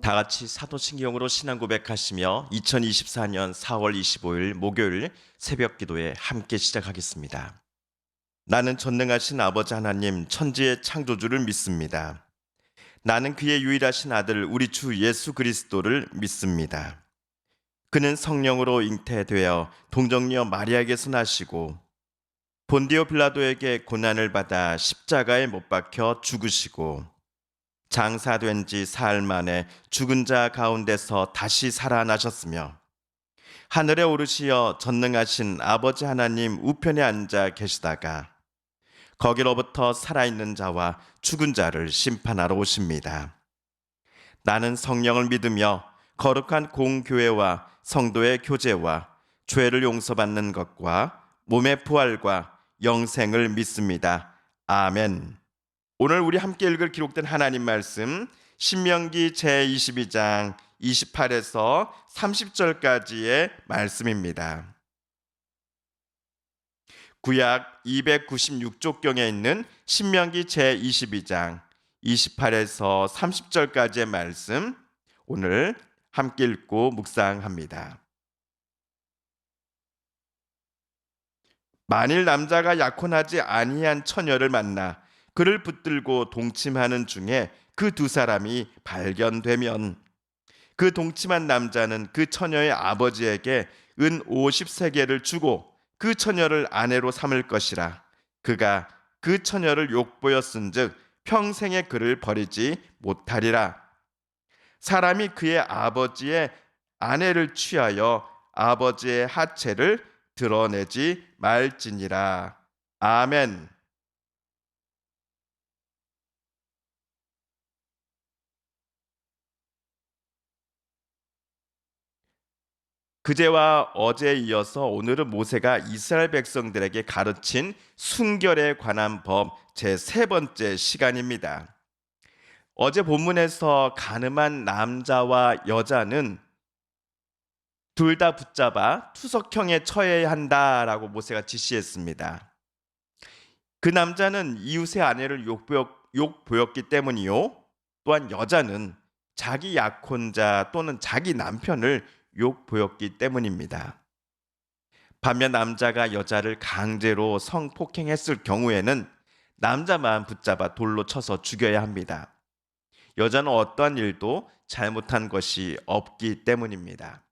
다 같이 사도신경으로 신앙 고백하시며 2024년 4월 25일 목요일 새벽 기도에 함께 시작하겠습니다. 나는 전능하신 아버지 하나님 천지의 창조주를 믿습니다. 나는 그의 유일하신 아들 우리 주 예수 그리스도를 믿습니다. 그는 성령으로 잉태되어 동정녀 마리아에게서 나시고 본디오 빌라도에게 고난을 받아 십자가에 못 박혀 죽으시고 장사된 지 사흘 만에 죽은 자 가운데서 다시 살아나셨으며 하늘에 오르시어 전능하신 아버지 하나님 우편에 앉아 계시다가 거기로부터 살아있는 자와 죽은 자를 심판하러 오십니다. 나는 성령을 믿으며 거룩한 공교회와 성도의 교제와 죄를 용서받는 것과 몸의 부활과 영생을 믿습니다. 아멘. 오늘 우리 함께 읽을 기록된 하나님 말씀 신명기 제22장 28에서 30절까지의 말씀입니다. 구약 296쪽경에 있는 신명기 제22장 28에서 30절까지의 말씀 오늘 함께 읽고 묵상합니다. 만일 남자가 약혼하지 아니한 처녀를 만나 그를 붙들고 동침하는 중에 그 두 사람이 발견되면 그 동침한 남자는 그 처녀의 아버지에게 은 50세겔을 주고 그 처녀를 아내로 삼을 것이라. 그가 그 처녀를 욕보였은즉 평생에 그를 버리지 못하리라. 사람이 그의 아버지의 아내를 취하여 아버지의 하체를 드러내지 말지니라. 아멘. 그제와 어제에 이어서 오늘은 모세가 이스라엘 백성들에게 가르친 순결에 관한 법 제3번째 시간입니다. 어제 본문에서 가늠한 남자와 여자는 둘 다 붙잡아 투석형에 처해야 한다라고 모세가 지시했습니다. 그 남자는 이웃의 아내를 욕보였기 때문이요. 또한 여자는 자기 약혼자 또는 자기 남편을 욕보였기 때문입니다. 반면 남자가 여자를 강제로 성폭행했을 경우에는 남자만 붙잡아 돌로 쳐서 죽여야 합니다. 여자는 어떠한 일도 잘못한 것이 없기 때문입니다.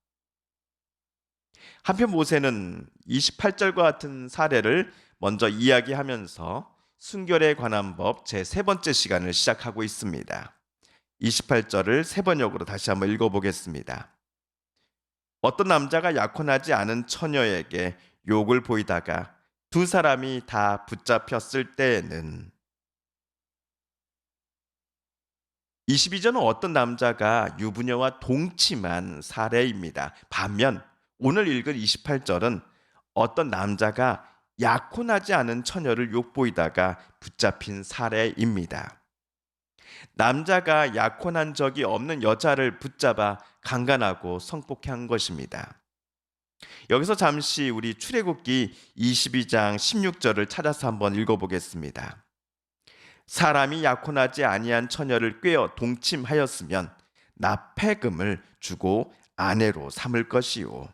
한편 모세는 28절과 같은 사례를 먼저 이야기하면서 순결에 관한 법 제3번째 시간을 시작하고 있습니다. 28절을 세 번역으로 다시 한번 읽어보겠습니다. 어떤 남자가 약혼하지 않은 처녀에게 욕을 보이다가 두 사람이 다 붙잡혔을 때에는 22절은 어떤 남자가 유부녀와 동침한 사례입니다. 반면 오늘 읽은 28절은 어떤 남자가 약혼하지 않은 처녀를 욕보이다가 붙잡힌 사례입니다. 남자가 약혼한 적이 없는 여자를 붙잡아 강간하고 성폭행한 것입니다. 여기서 잠시 우리 출애굽기 22장 16절을 찾아서 한번 읽어보겠습니다. 사람이 약혼하지 아니한 처녀를 꿰어 동침하였으면 납폐금을 주고 아내로 삼을 것이요.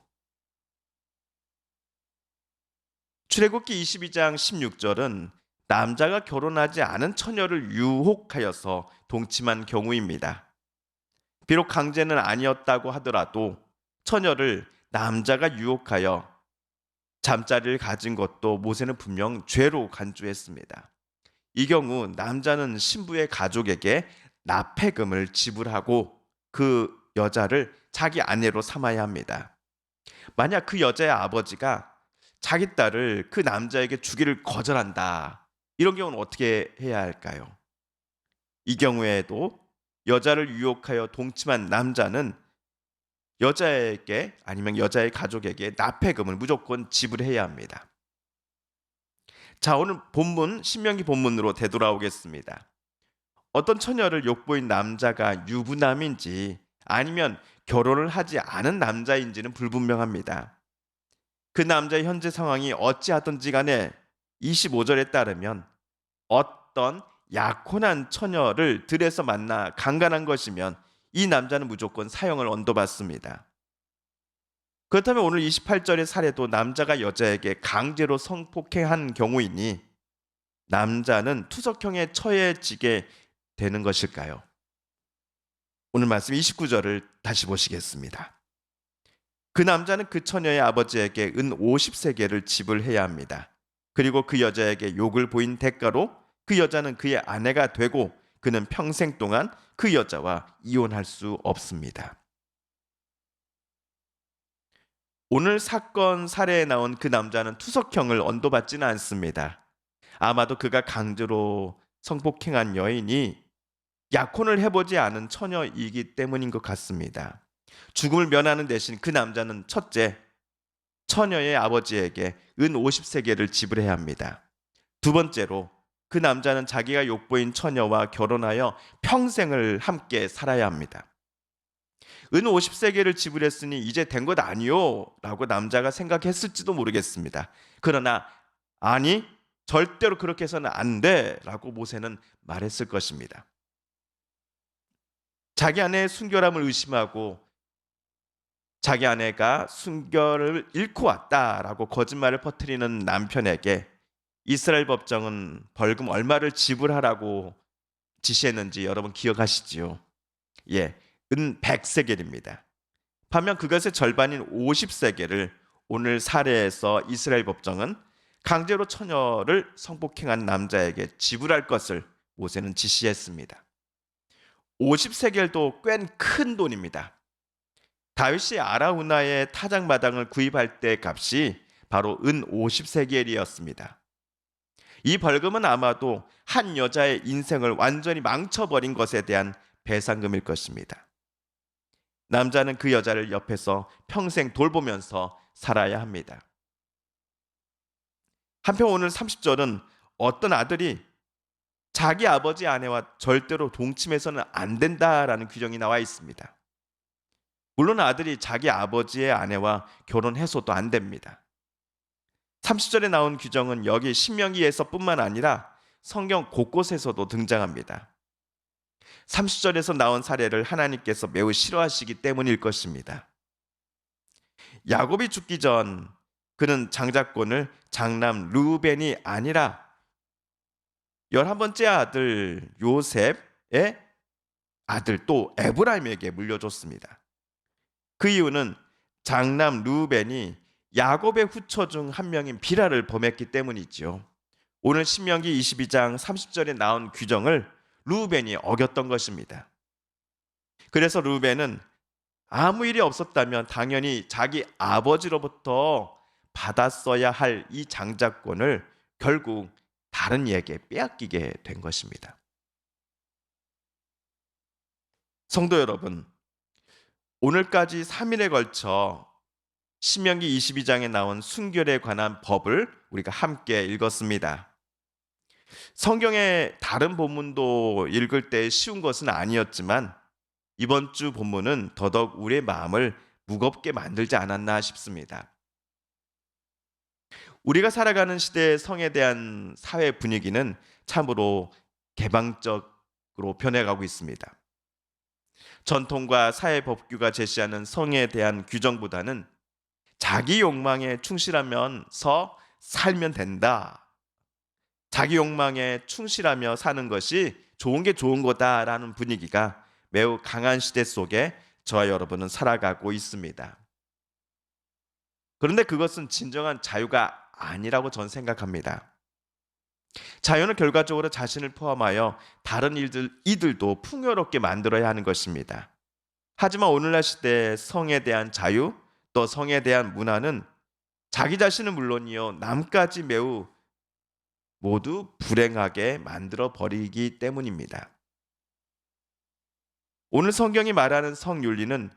출애굽기 22장 16절은 남자가 결혼하지 않은 처녀를 유혹하여서 동침한 경우입니다. 비록 강제는 아니었다고 하더라도 처녀를 남자가 유혹하여 잠자리를 가진 것도 모세는 분명 죄로 간주했습니다. 이 경우 남자는 신부의 가족에게 납폐금을 지불하고 그 여자를 자기 아내로 삼아야 합니다. 만약 그 여자의 아버지가 자기 딸을 그 남자에게 주기를 거절한다. 이런 경우는 어떻게 해야 할까요? 이 경우에도 여자를 유혹하여 동침한 남자는 여자에게 아니면 여자의 가족에게 납폐금을 무조건 지불해야 합니다. 자, 오늘 본문 신명기 본문으로 되돌아오겠습니다. 어떤 처녀를 욕보인 남자가 유부남인지 아니면 결혼을 하지 않은 남자인지는 불분명합니다. 그 남자의 현재 상황이 어찌하든지 간에 25절에 따르면 어떤 약혼한 처녀를 들에서 만나 강간한 것이면 이 남자는 무조건 사형을 언도받습니다. 그렇다면 오늘 28절의 사례도 남자가 여자에게 강제로 성폭행한 경우이니 남자는 투석형에 처해지게 되는 것일까요? 오늘 말씀 29절을 다시 보시겠습니다. 그 남자는 그 처녀의 아버지에게 은 50세겔을 지불해야 합니다. 그리고 그 여자에게 욕을 보인 대가로 그 여자는 그의 아내가 되고 그는 평생 동안 그 여자와 이혼할 수 없습니다. 오늘 사건 사례에 나온 그 남자는 투석형을 언도받지는 않습니다. 아마도 그가 강제로 성폭행한 여인이 약혼을 해보지 않은 처녀이기 때문인 것 같습니다. 죽음을 면하는 대신 그 남자는 첫째, 처녀의 아버지에게 은 50세겔을 지불해야 합니다. 두 번째로 그 남자는 자기가 욕보인 처녀와 결혼하여 평생을 함께 살아야 합니다. 은 50세겔을 지불했으니 이제 된 것 아니요? 라고 남자가 생각했을지도 모르겠습니다. 그러나 아니, 절대로 그렇게 해서는 안 돼! 라고 모세는 말했을 것입니다. 자기 아내의 순결함을 의심하고 자기 아내가 순결을 잃고 왔다라고 거짓말을 퍼뜨리는 남편에게 이스라엘 법정은 벌금 얼마를 지불하라고 지시했는지 여러분 기억하시지요? 예, 은 100세겔입니다. 반면 그것의 절반인 50세겔을 오늘 사례에서 이스라엘 법정은 강제로 처녀를 성폭행한 남자에게 지불할 것을 모세는 지시했습니다. 50세겔도 꽤 큰 돈입니다. 다윗이 아라우나의 타작마당을 구입할 때 값이 바로 은 50세겔이었습니다. 이 벌금은 아마도 한 여자의 인생을 완전히 망쳐버린 것에 대한 배상금일 것입니다. 남자는 그 여자를 옆에서 평생 돌보면서 살아야 합니다. 한편 오늘 30절은 어떤 아들이 자기 아버지 아내와 절대로 동침해서는 안 된다라는 규정이 나와 있습니다. 물론 아들이 자기 아버지의 아내와 결혼해서도 안 됩니다. 30절에 나온 규정은 여기 신명기에서뿐만 아니라 성경 곳곳에서도 등장합니다. 30절에서 나온 사례를 하나님께서 매우 싫어하시기 때문일 것입니다. 야곱이 죽기 전 그는 장자권을 장남 르우벤이 아니라 11번째 아들 요셉의 아들 또 에브라임에게 물려줬습니다. 그 이유는 장남 르우벤이 야곱의 후처 중 한 명인 비라를 범했기 때문이지요. 오늘 신명기 22장 30절에 나온 규정을 르우벤이 어겼던 것입니다. 그래서 르우벤은 아무 일이 없었다면 당연히 자기 아버지로부터 받았어야 할 이 장자권을 결국 다른 이에게 빼앗기게 된 것입니다. 성도 여러분, 오늘까지 3일에 걸쳐 신명기 22장에 나온 순결에 관한 법을 우리가 함께 읽었습니다. 성경의 다른 본문도 읽을 때 쉬운 것은 아니었지만 이번 주 본문은 더더욱 우리의 마음을 무겁게 만들지 않았나 싶습니다. 우리가 살아가는 시대의 성에 대한 사회 분위기는 참으로 개방적으로 변해가고 있습니다. 전통과 사회 법규가 제시하는 성에 대한 규정보다는 자기 욕망에 충실하면서 살면 된다. 자기 욕망에 충실하며 사는 것이 좋은 게 좋은 거다라는 분위기가 매우 강한 시대 속에 저와 여러분은 살아가고 있습니다. 그런데 그것은 진정한 자유가 아니라고 저는 생각합니다. 자유는 결과적으로 자신을 포함하여 다른 이들도 풍요롭게 만들어야 하는 것입니다. 하지만 오늘날 시대의 성에 대한 자유, 또 성에 대한 문화는 자기 자신은 물론이요 남까지 매우 모두 불행하게 만들어 버리기 때문입니다. 오늘 성경이 말하는 성윤리는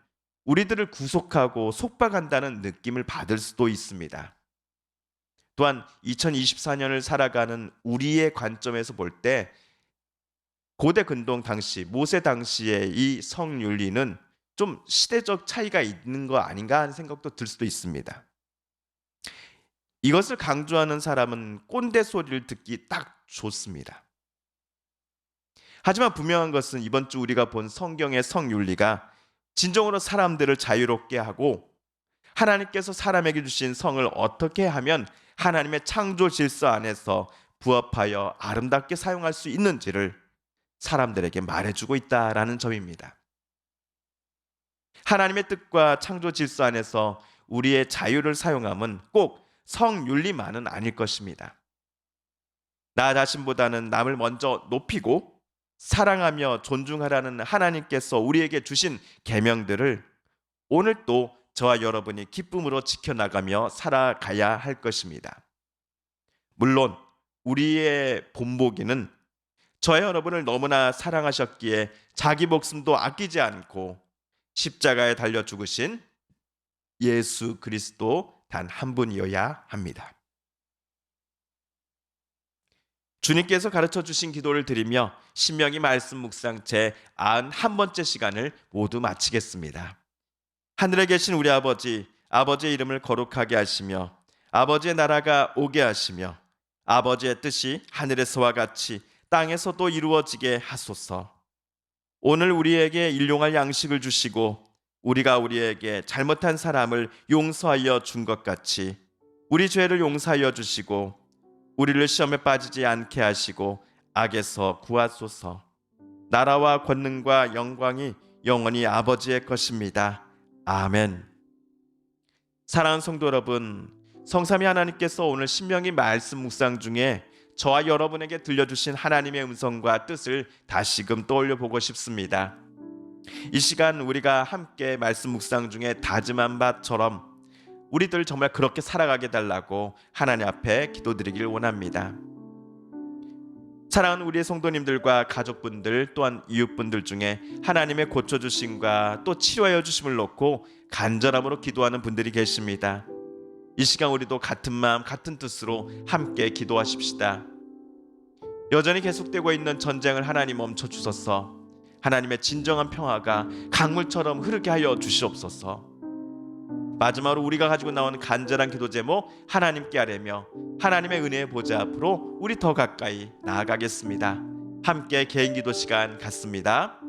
우리들을 구속하고 속박한다는 느낌을 받을 수도 있습니다. 또한 2024년을 살아가는 우리의 관점에서 볼 때 고대 근동 당시, 모세 당시의 이 성윤리는 좀 시대적 차이가 있는 거 아닌가 하는 생각도 들 수도 있습니다. 이것을 강조하는 사람은 꼰대 소리를 듣기 딱 좋습니다. 하지만 분명한 것은 이번 주 우리가 본 성경의 성윤리가 진정으로 사람들을 자유롭게 하고 하나님께서 사람에게 주신 성을 어떻게 하면 하나님의 창조 질서 안에서 부합하여 아름답게 사용할 수 있는지를 사람들에게 말해주고 있다라는 점입니다. 하나님의 뜻과 창조 질서 안에서 우리의 자유를 사용함은 꼭 성윤리만은 아닐 것입니다. 나 자신보다는 남을 먼저 높이고 사랑하며 존중하라는 하나님께서 우리에게 주신 계명들을 오늘 또 저와 여러분이 기쁨으로 지켜나가며 살아가야 할 것입니다. 물론 우리의 본보기는 저와 여러분을 너무나 사랑하셨기에 자기 목숨도 아끼지 않고 십자가에 달려 죽으신 예수 그리스도 단 한 분이어야 합니다. 주님께서 가르쳐 주신 기도를 드리며 신명기 말씀 묵상 제 91번째 시간을 모두 마치겠습니다. 하늘에 계신 우리 아버지, 아버지의 이름을 거룩하게 하시며 아버지의 나라가 오게 하시며 아버지의 뜻이 하늘에서와 같이 땅에서도 이루어지게 하소서. 오늘 우리에게 일용할 양식을 주시고 우리가 우리에게 잘못한 사람을 용서하여 준 것 같이 우리 죄를 용서하여 주시고 우리를 시험에 빠지지 않게 하시고 악에서 구하소서. 나라와 권능과 영광이 영원히 아버지의 것입니다. 아멘. 사랑하는 성도 여러분, 성삼위 하나님께서 오늘 신명기 말씀 묵상 중에 저와 여러분에게 들려주신 하나님의 음성과 뜻을 다시금 떠올려 보고 싶습니다. 이 시간 우리가 함께 말씀 묵상 중에 다짐한 바처럼 우리들 정말 그렇게 살아가게 달라고 하나님 앞에 기도드리길 원합니다. 사랑하는 우리의 성도님들과 가족분들 또한 이웃분들 중에 하나님의 고쳐주심과 또 치료하여 주심을 놓고 간절함으로 기도하는 분들이 계십니다. 이 시간 우리도 같은 마음 같은 뜻으로 함께 기도하십시다. 여전히 계속되고 있는 전쟁을 하나님 멈춰주소서. 하나님의 진정한 평화가 강물처럼 흐르게 하여 주시옵소서. 마지막으로 우리가 가지고 나온 간절한 기도 제목 하나님께 아뢰며 하나님의 은혜의 보좌 앞으로 우리 더 가까이 나아가겠습니다. 함께 개인 기도 시간 갖습니다.